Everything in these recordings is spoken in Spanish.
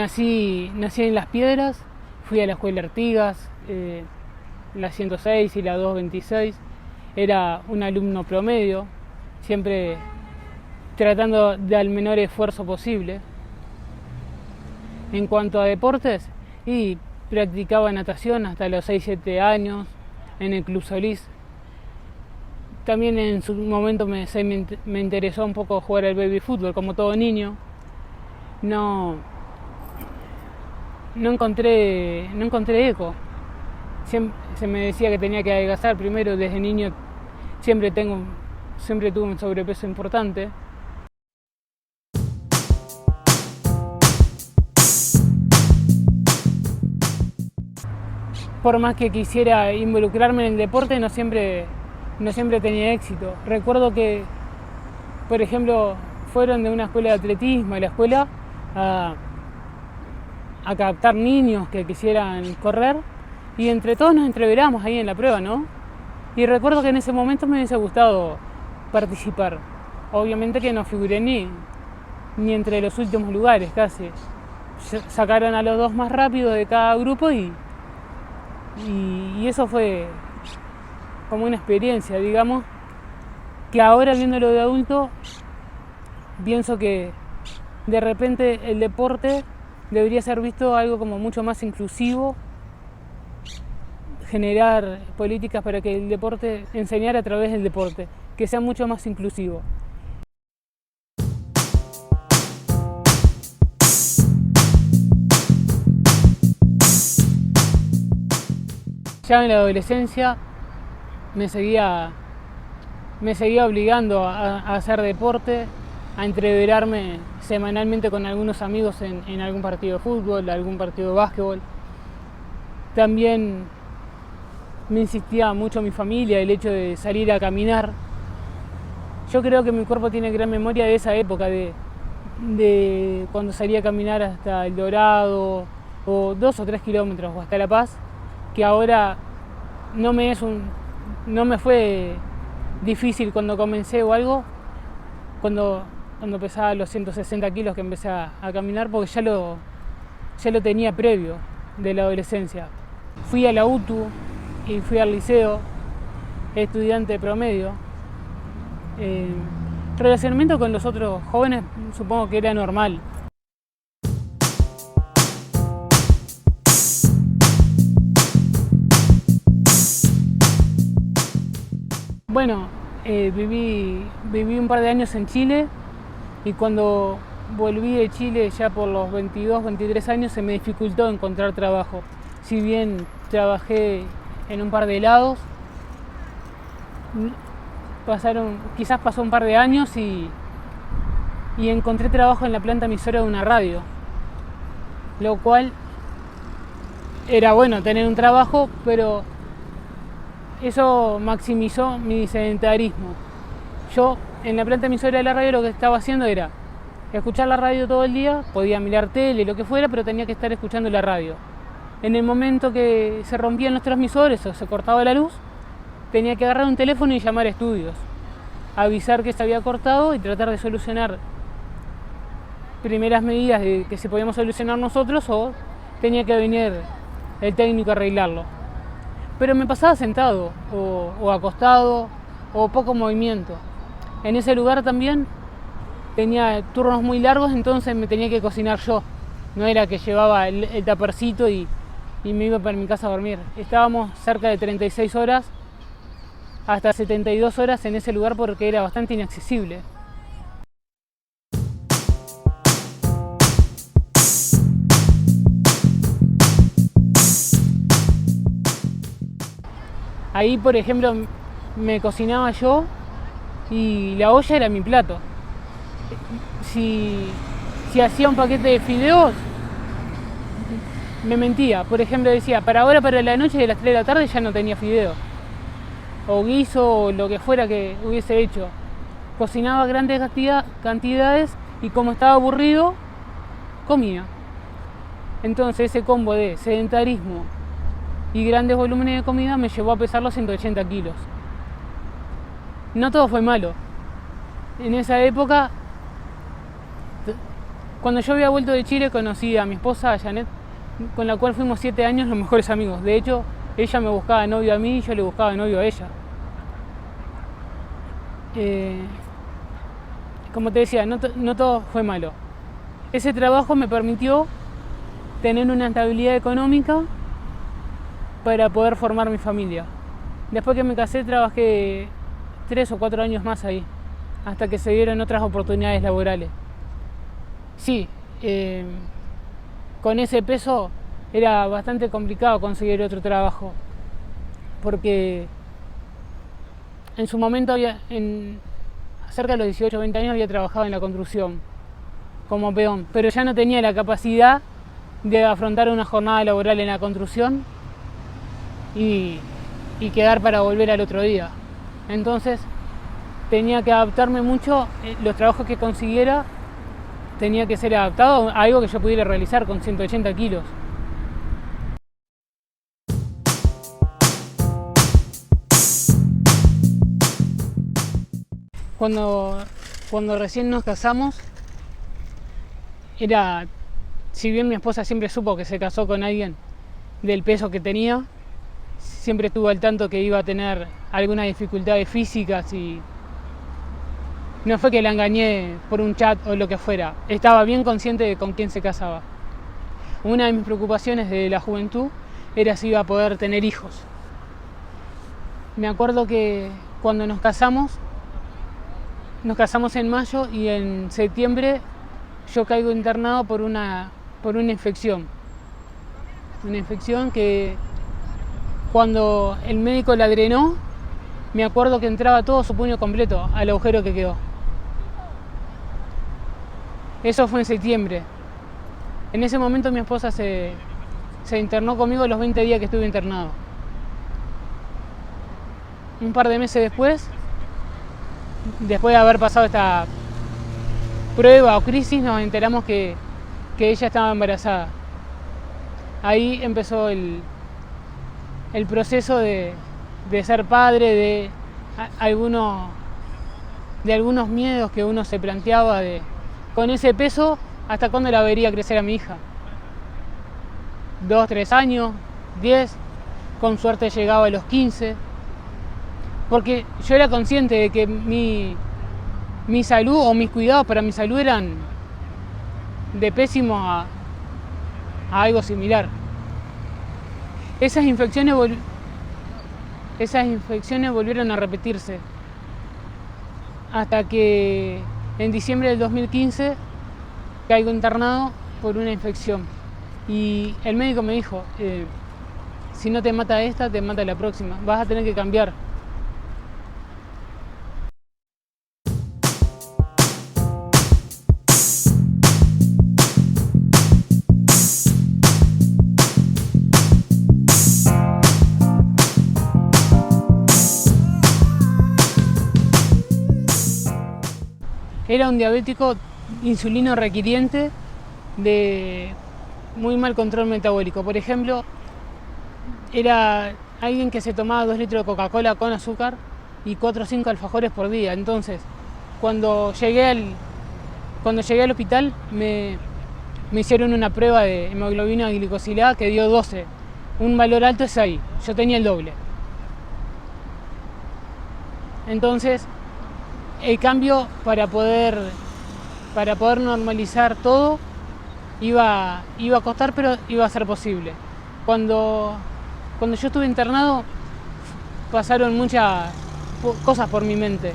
nací en Las Piedras, fui a la escuela Artigas, la 106 y la 226. Era un alumno promedio, siempre tratando de al menor esfuerzo posible. En cuanto a deportes, y practicaba natación hasta los 6-7 años en el Club Solís. También en su momento me interesó un poco jugar al baby fútbol, como todo niño. No encontré eco. Se me decía que tenía que adelgazar primero. Desde niño siempre tuve un sobrepeso importante. Por más que quisiera involucrarme en el deporte, no siempre tenía éxito. Recuerdo que, por ejemplo, fueron de una escuela de atletismo a la escuela a captar niños que quisieran correr, y entre todos nos entreveramos ahí en la prueba, ¿no? Y recuerdo que en ese momento me hubiese gustado participar. Obviamente que no figuré ni entre los últimos lugares casi. Sacaron a los 2 más rápidos de cada grupo y eso fue como una experiencia, digamos, que ahora viéndolo de adulto pienso que de repente el deporte debería ser visto algo como mucho más inclusivo, generar políticas para que el deporte, enseñar a través del deporte, que sea mucho más inclusivo. Ya en la adolescencia me seguía obligando a hacer deporte, a entreverarme semanalmente con algunos amigos en algún partido de fútbol, algún partido de básquetbol. También me insistía mucho mi familia el hecho de salir a caminar. Yo creo que mi cuerpo tiene gran memoria de esa época, de cuando salía a caminar hasta El Dorado, o 2 o 3 kilómetros, o hasta La Paz, que ahora no me fue difícil cuando comencé o algo, cuando pesaba los 160 kilos que empecé a caminar, porque ya lo tenía previo de la adolescencia. Fui a la UTU y fui al liceo, estudiante promedio. Relacionamiento con los otros jóvenes supongo que era normal. Bueno, viví un par de años en Chile, y cuando volví de Chile ya por los 22, 23 años se me dificultó encontrar trabajo. Si bien trabajé en un par de lados, quizás pasó un par de años y encontré trabajo en la planta emisora de una radio, lo cual era bueno tener un trabajo, pero eso maximizó mi sedentarismo. Yo en la planta emisora de la radio lo que estaba haciendo era escuchar la radio todo el día, podía mirar tele, lo que fuera, pero tenía que estar escuchando la radio. En el momento que se rompían los transmisores o se cortaba la luz, tenía que agarrar un teléfono y llamar a estudios, avisar que se había cortado y tratar de solucionar primeras medidas de que si podíamos solucionar nosotros, o tenía que venir el técnico a arreglarlo. Pero me pasaba sentado o acostado o poco movimiento. En ese lugar también tenía turnos muy largos, entonces me tenía que cocinar yo. No era que llevaba el tapercito y me iba para mi casa a dormir. Estábamos cerca de 36 horas, hasta 72 horas en ese lugar, porque era bastante inaccesible. Ahí, por ejemplo, me cocinaba yo y la olla era mi plato. Si hacía un paquete de fideos, me mentía. Por ejemplo, decía, para la noche de las 3 de la tarde ya no tenía fideos. O guiso, o lo que fuera que hubiese hecho. Cocinaba grandes cantidades y como estaba aburrido, comía. Entonces ese combo de sedentarismo y grandes volúmenes de comida me llevó a pesar los 180 kilos. No todo fue malo. En esa época, Cuando yo había vuelto de Chile conocí a mi esposa, Janet, con la cual fuimos 7 años los mejores amigos. De hecho, ella me buscaba novio a mí y yo le buscaba novio a ella. Como te decía, no todo fue malo. Ese trabajo me permitió tener una estabilidad económica para poder formar mi familia. Después que me casé trabajé 3 o 4 años más ahí, hasta que se dieron otras oportunidades laborales. Sí, con ese peso era bastante complicado conseguir otro trabajo, porque en su momento cerca de los 18 o 20 años había trabajado en la construcción como peón, pero ya no tenía la capacidad de afrontar una jornada laboral en la construcción y quedar para volver al otro día. Entonces tenía que adaptarme mucho, los trabajos que consiguiera tenía que ser adaptado a algo que yo pudiera realizar con 180 kilos. Cuando recién nos casamos, si bien mi esposa siempre supo que se casó con alguien del peso que tenía, siempre estuvo al tanto que iba a tener algunas dificultades físicas y no fue que la engañé por un chat o lo que fuera. Estaba bien consciente de con quién se casaba. Una de mis preocupaciones de la juventud era si iba a poder tener hijos. Me acuerdo que cuando nos casamos en mayo y en septiembre yo caigo internado por una infección. Una infección que cuando el médico la drenó, me acuerdo que entraba todo su puño completo al agujero que quedó. Eso fue en septiembre. En ese momento mi esposa se internó conmigo los 20 días que estuve internado. Un par de meses después de haber pasado esta prueba o crisis, nos enteramos que ella estaba embarazada. Ahí empezó el proceso de ser padre, de algunos miedos que uno se planteaba con ese peso, ¿hasta cuándo la vería crecer a mi hija? 2, 3 años, 10, con suerte llegaba a los 15, porque yo era consciente de que mi salud o mis cuidados para mi salud eran de pésimo a algo similar. Esas infecciones volvieron a repetirse hasta que en diciembre del 2015 caigo internado por una infección y el médico me dijo, si no te mata esta, te mata la próxima, vas a tener que cambiar. Era un diabético insulino requiriente de muy mal control metabólico. Por ejemplo, era alguien que se tomaba 2 litros de Coca-Cola con azúcar y 4 o 5 alfajores por día. Entonces, cuando llegué al hospital me hicieron una prueba de hemoglobina glicosilada que dio 12. Un valor alto es 6. Yo tenía el doble. Entonces, el cambio para poder normalizar todo iba a costar, pero iba a ser posible. Cuando yo estuve internado pasaron muchas cosas por mi mente.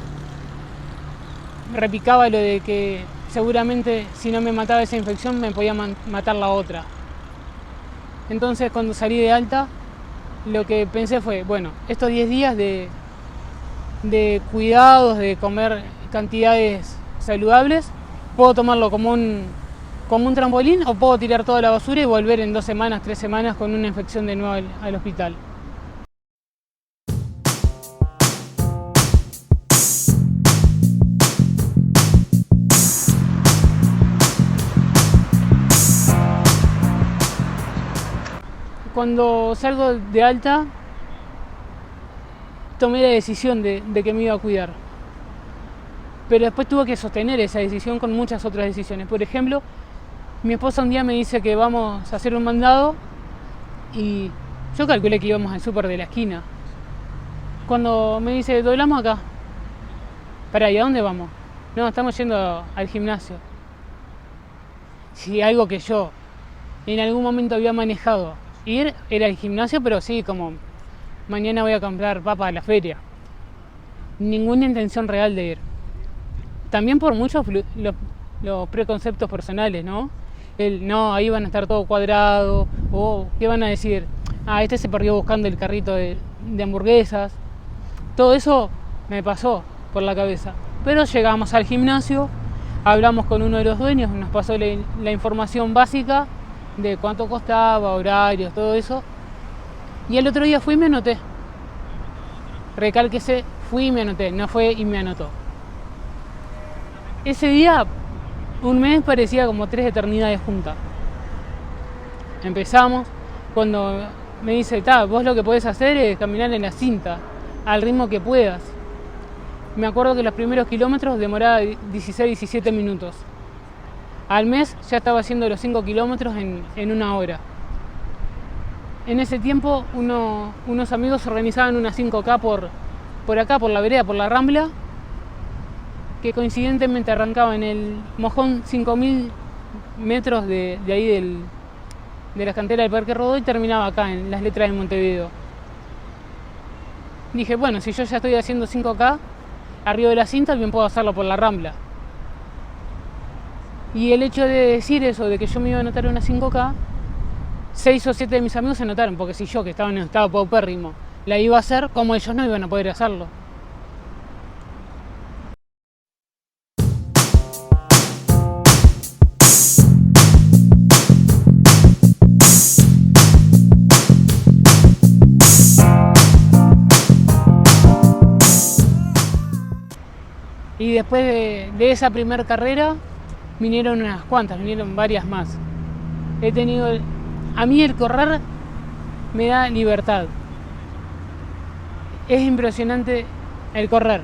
Repicaba lo de que seguramente si no me mataba esa infección me podía matar la otra. Entonces cuando salí de alta lo que pensé fue, bueno, estos 10 días de cuidados, de comer cantidades saludables, puedo tomarlo como un trampolín o puedo tirar toda la basura y volver en 2 semanas, 3 semanas con una infección de nuevo al hospital. Cuando salgo de alta, tomé la decisión de que me iba a cuidar. Pero después tuve que sostener esa decisión con muchas otras decisiones. Por ejemplo, Mi esposa un día me dice que vamos a hacer un mandado y yo calculé que íbamos al súper de la esquina. Cuando me dice, doblamos acá. ¿Para y a dónde vamos? No, estamos yendo al gimnasio. Si algo que yo en algún momento había manejado ir era el gimnasio, pero sí, como mañana voy a comprar papas a la feria. Ninguna intención real de ir. También por muchos los preconceptos personales, ¿no? No, ahí van a estar todo cuadrado, o ¿qué van a decir? Este se perdió buscando el carrito de hamburguesas. Todo eso me pasó por la cabeza. Pero llegamos al gimnasio, hablamos con uno de los dueños, nos pasó la información básica de cuánto costaba, horarios, todo eso. Y el otro día fui y me anoté. Recálquese, fui y me anoté, no fue y me anotó. Ese día, un mes parecía como 3 eternidades juntas. Empezamos, cuando me dice, vos lo que podés hacer es caminar en la cinta, al ritmo que puedas. Me acuerdo que los primeros kilómetros demoraba 16, 17 minutos. Al mes ya estaba haciendo los 5 kilómetros en 1 hora. En ese tiempo unos amigos organizaban una 5K por acá, por la vereda, por la Rambla, que coincidentemente arrancaba en el mojón 5000 metros de ahí de la cantera del Parque Rodó y terminaba acá en las Letras de Montevideo. Dije, bueno, si yo ya estoy haciendo 5K arriba de la cinta, bien puedo hacerlo por la Rambla. Y el hecho de decir eso, de que yo me iba a anotar una 5K, 6 o 7 de mis amigos se anotaron, porque si yo, que estaba en estado paupérrimo, la iba a hacer, como ellos no iban a poder hacerlo. Y después de esa primera carrera vinieron unas cuantas, vinieron varias más. A mí el correr me da libertad. Es impresionante el correr,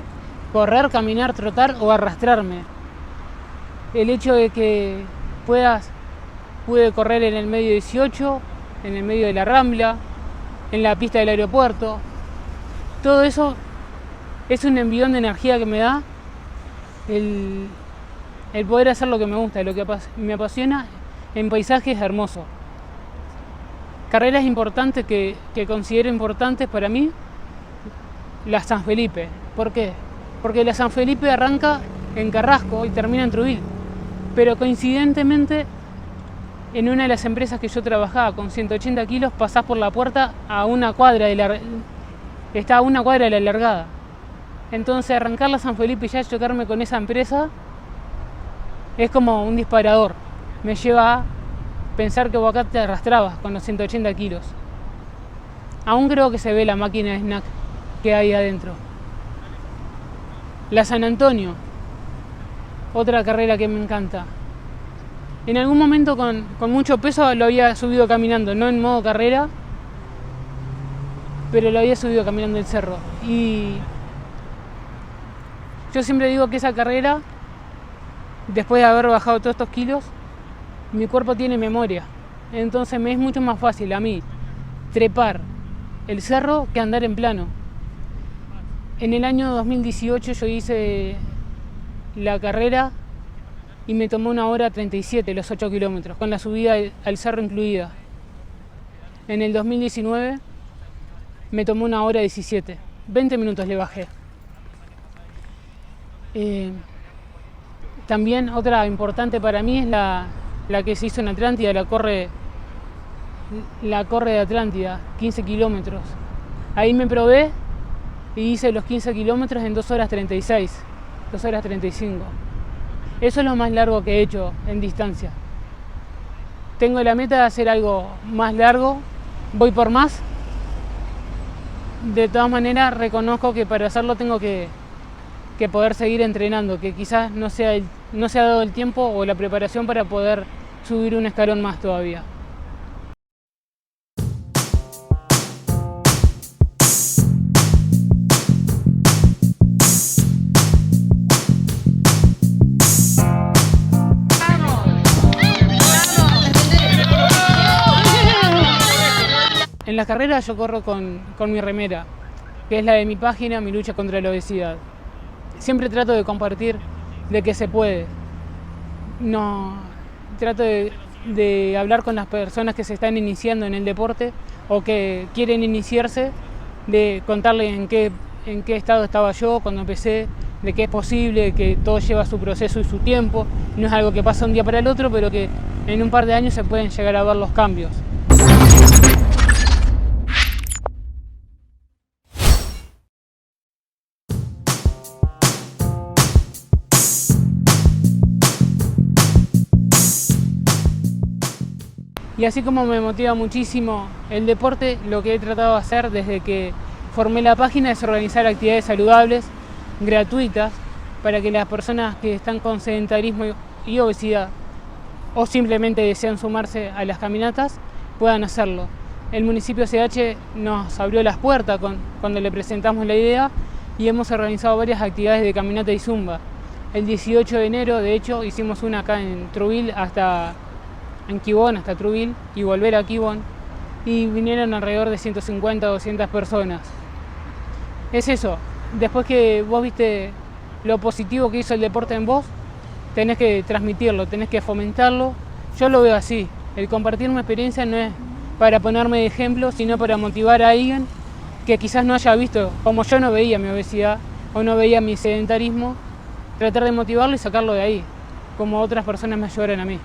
caminar, trotar o arrastrarme. El hecho de que pude correr en el medio 18, en el medio de la Rambla, en la pista del aeropuerto. Todo eso es un envión de energía que me da el poder hacer lo que me gusta, lo que me apasiona en paisajes hermosos. Carreras importantes que considero importantes para mí, la San Felipe. ¿Por qué? Porque la San Felipe arranca en Carrasco y termina en Trujillo. Pero coincidentemente, en una de las empresas que yo trabajaba con 180 kilos, pasás por la puerta a una cuadra está a una cuadra de la largada. Entonces arrancar la San Felipe y ya chocarme con esa empresa es como un disparador. Me lleva a pensar que vos acá te arrastrabas con los 180 kilos. Aún creo que se ve la máquina de snack que hay adentro. La San Antonio, otra carrera que me encanta. En algún momento con mucho peso lo había subido caminando, no en modo carrera, pero lo había subido caminando el cerro. Y yo siempre digo que esa carrera, después de haber bajado todos estos kilos, mi cuerpo tiene memoria. Entonces me es mucho más fácil a mí trepar el cerro que andar en plano. En el año 2018 yo hice la carrera y me tomó 1 hora 37 los 8 kilómetros, con la subida al cerro incluida. En el 2019 me tomó 1 hora 17. 20 minutos le bajé. También otra importante para mí es la que se hizo en Atlántida, la corre de Atlántida, 15 kilómetros. Ahí me probé y hice los 15 kilómetros en 2 horas 36, 2 horas 35. Eso es lo más largo que he hecho en distancia. Tengo la meta de hacer algo más largo, voy por más. De todas maneras reconozco que para hacerlo tengo que poder seguir entrenando, que quizás no se ha dado el tiempo o la preparación para poder subir un escalón más todavía. En las carreras yo corro con mi remera, que es la de mi página, Mi lucha contra la obesidad. Siempre trato de compartir de que se puede. No, trato de hablar con las personas que se están iniciando en el deporte o que quieren iniciarse, de contarles en qué estado estaba yo cuando empecé, de que es posible, que todo lleva su proceso y su tiempo, no es algo que pasa un día para el otro, pero que en un par de años se pueden llegar a ver los cambios. Y así como me motiva muchísimo el deporte, lo que he tratado de hacer desde que formé la página es organizar actividades saludables, gratuitas, para que las personas que están con sedentarismo y obesidad o simplemente desean sumarse a las caminatas puedan hacerlo. El municipio CH nos abrió las puertas cuando le presentamos la idea y hemos organizado varias actividades de caminata y zumba. El 18 de enero, de hecho, hicimos una acá en Truville en Quibón hasta Truville y volver a Quibón, y vinieron alrededor de 150 o 200 personas. Es eso, después que vos viste lo positivo que hizo el deporte en vos, tenés que transmitirlo, tenés que fomentarlo. Yo lo veo así, el compartir una experiencia no es para ponerme de ejemplo, sino para motivar a alguien que quizás no haya visto, como yo no veía mi obesidad o no veía mi sedentarismo, tratar de motivarlo y sacarlo de ahí, como otras personas me ayudaron a mí.